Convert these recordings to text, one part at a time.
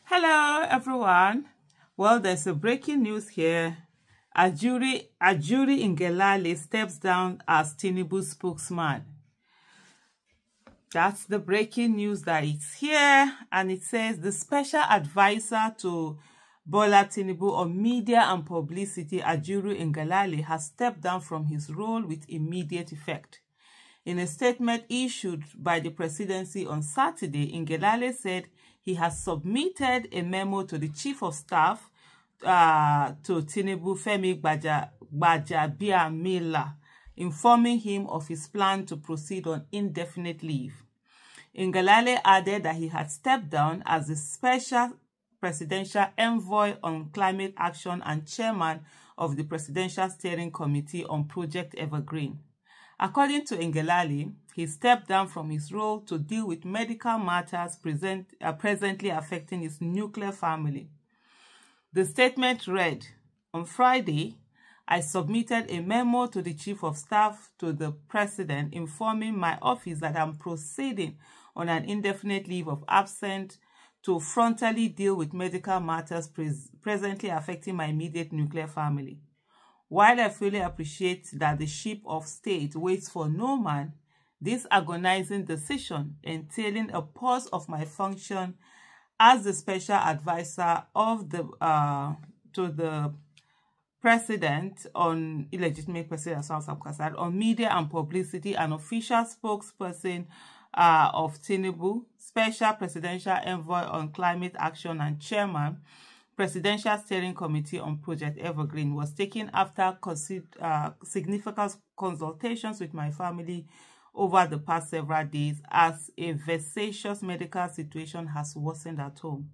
Hello, everyone. Well, there's a breaking news here. Ajuri Ngelale steps down as Tinubu spokesman. That's the breaking news that it's here. And it says the special advisor to Bola Tinubu on media and publicity, Ajuri Ngelale, has stepped down from his role with immediate effect. In a statement issued by the presidency on Saturday, Ngelale said he has submitted a memo to the Chief of Staff to Tinubu, Femi Gbajabiamila, informing him of his plan to proceed on indefinite leave. Ngelale added that he had stepped down as the special presidential envoy on climate action and chairman of the Presidential Steering Committee on Project Evergreen. According to Ngelale, he stepped down from his role to deal with medical matters presently affecting his nuclear family. The statement read, "On Friday, I submitted a memo to the Chief of Staff to the President informing my office that I'm proceeding on an indefinite leave of absence to frontally deal with medical matters presently affecting my immediate nuclear family. While I fully appreciate that the ship of state waits for no man, this agonizing decision entailing a pause of my function as the special advisor of to the president on illegitimate president on media and publicity, an official spokesperson of Tinubu, special presidential envoy on climate action and chairman, Presidential Steering Committee on Project Evergreen, was taken after significant consultations with my family over the past several days as a vexatious medical situation has worsened at home.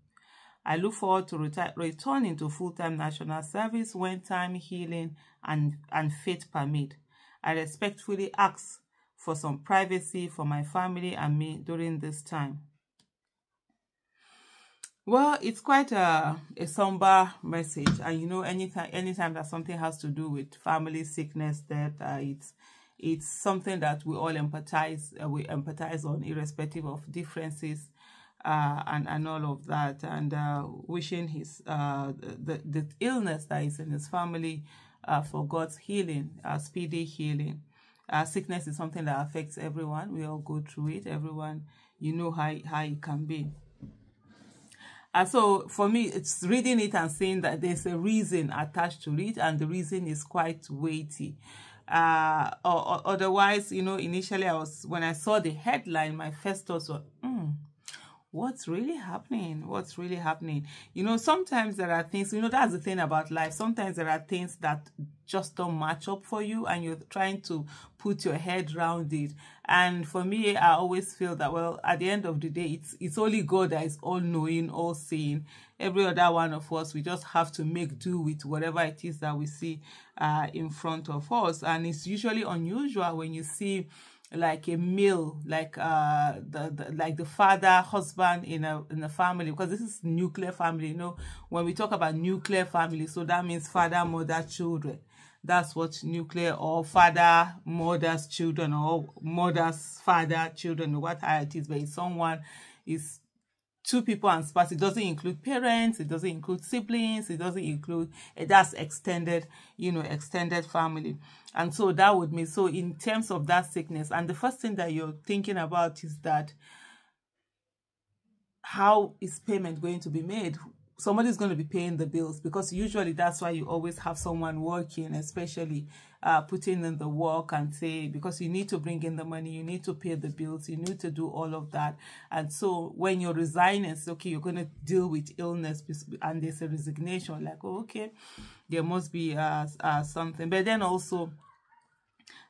I look forward to returning to full-time national service when time, healing, and faith permit. I respectfully ask for some privacy for my family and me during this time." Well, it's quite a somber message, and you know, anytime that something has to do with family, sickness, death, it's something that we all empathize. We empathize on, irrespective of differences, and all of that. And wishing his the illness that is in his family for God's healing, speedy healing. Sickness is something that affects everyone. We all go through it. Everyone, you know how it can be. So for me, it's reading it and saying that there's a reason attached to it, and the reason is quite weighty. Or otherwise, you know, initially when I saw the headline, my first thoughts were, what's really happening? What's really happening? You know, sometimes there are things, you know, that's the thing about life. Sometimes there are things that just don't match up for you, and you're trying to put your head around it. And for me, I always feel that, well, at the end of the day, it's only God that is all-knowing, all-seeing. Every other one of us, we just have to make do with whatever it is that we see in front of us. And it's usually unusual when you see like a male, like the father, husband in a family, because this is nuclear family. You know, when we talk about nuclear family, so that means father, mother, children. That's what nuclear, or father, mother's children, or mother's father, children, or what it is. But it's two people and spouse. It doesn't include parents. It doesn't include siblings. It doesn't include, that's extended, you know, extended family. And so that would mean, so in terms of that sickness, and the first thing that you're thinking about is that, how is payment going to be made? Somebody's going to be paying the bills, because usually that's why you always have someone working, especially putting in the work, and say, because you need to bring in the money, you need to pay the bills, you need to do all of that. And so when you're resigning, it's okay, you're going to deal with illness, and there's a resignation, like, oh, okay, there must be something. But then also,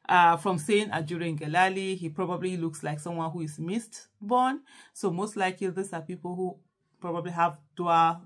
from saying Ajuri Ngelale, he probably looks like someone who is missed born. So most likely these are people who probably have dual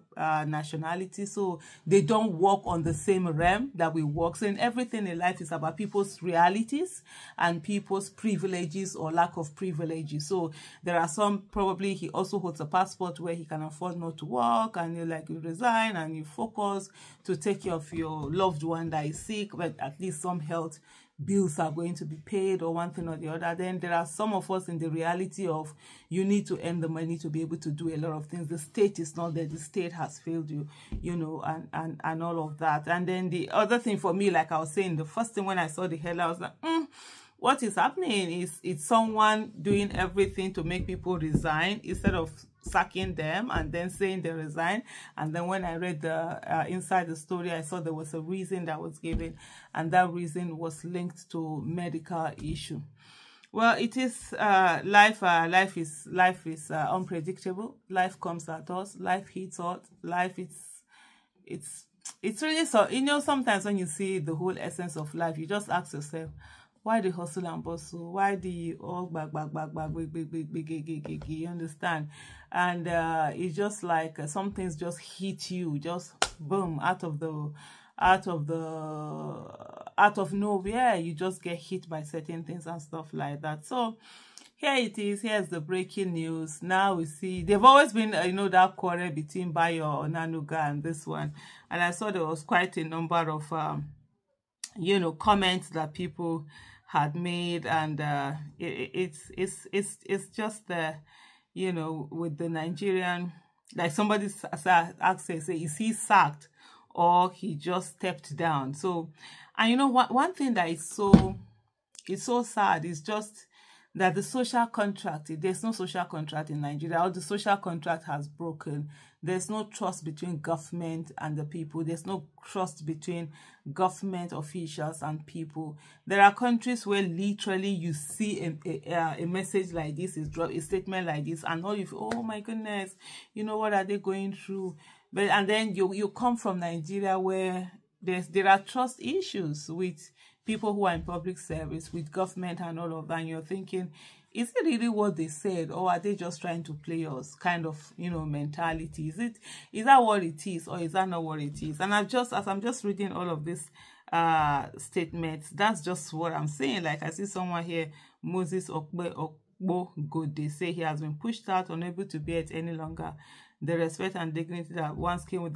nationality, so they don't work on the same realm that we work. So in everything in life is about people's realities and people's privileges or lack of privileges. So there are some, probably he also holds a passport where he can afford not to work, and you resign and you focus to take care of your loved one that is sick, but at least some health bills are going to be paid or one thing or the other. Then there are some of us in the reality of you need to earn the money to be able to do a lot of things. The state is not there. The state has failed you, you know, and all of that. And then the other thing for me, like I was saying, the first thing when I saw the headline, I was like, what is happening is it's someone doing everything to make people resign instead of sacking them and then saying they resign. And then when I read the inside the story, I saw there was a reason that was given, and that reason was linked to medical issue. Well, it is life. Life is unpredictable. Life comes at us. Life hits us. Life it's really so, you know, sometimes when you see the whole essence of life, you just ask yourself, why the hustle and bustle? Why the big, you understand? And it's just like some things just hit you, just boom, out of nowhere. You just get hit by certain things and stuff like that. So here it is. Here's the breaking news. Now we see they've always been, you know, that quarrel between Bayo Onanuga and this one. And I saw there was quite a number of you know, comments that people had made, and it's just you know, with the Nigerian, like somebody asked, say, is he sacked or he just stepped down? So, and you know what, one thing that is so sad is just that the social contract, there's no social contract in Nigeria, or the social contract has broken. There's no trust between government and the people. There's no trust between government officials and people. There are countries where literally you see a message like this, is dropped, a statement like this, and all you feel, oh my goodness, you know, what are they going through? But and then you come from Nigeria where there are trust issues with people who are in public service, with government and all of that, and you're thinking, is it really what they said, or are they just trying to play us kind of, you know, mentality? Is that what it is, or is that not what it is? And as I'm just reading all of these statements, that's just what I'm saying. Like, I see someone here, Moses Okbo Good, they say he has been pushed out, unable to bear it any longer. The respect and dignity that once came with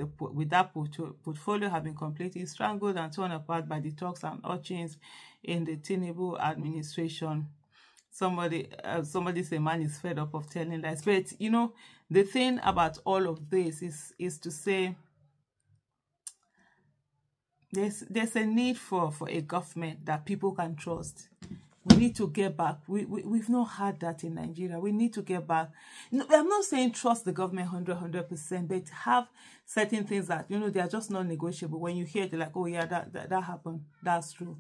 that portfolio have been completely strangled and torn apart by the talks and urgings in the Tinubu administration. Somebody say, man is fed up of telling lies. But you know, the thing about all of this is to say there's a need for a government that people can trust. We need to get back. We've not had that in Nigeria. We need to get back. No, I'm not saying trust the government 100%, but have certain things that, you know, they are just not negotiable. When you hear it, like, oh yeah, that happened. That's true.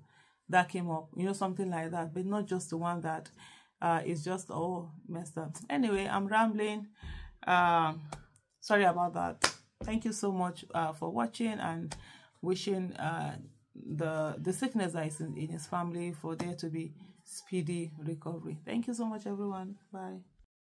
That came up. You know, something like that. But not just the one that is just all messed up. Anyway, I'm rambling. Sorry about that. Thank you so much for watching, and wishing the sickness that is in his family, for there to be speedy recovery. Thank you so much, everyone. Bye.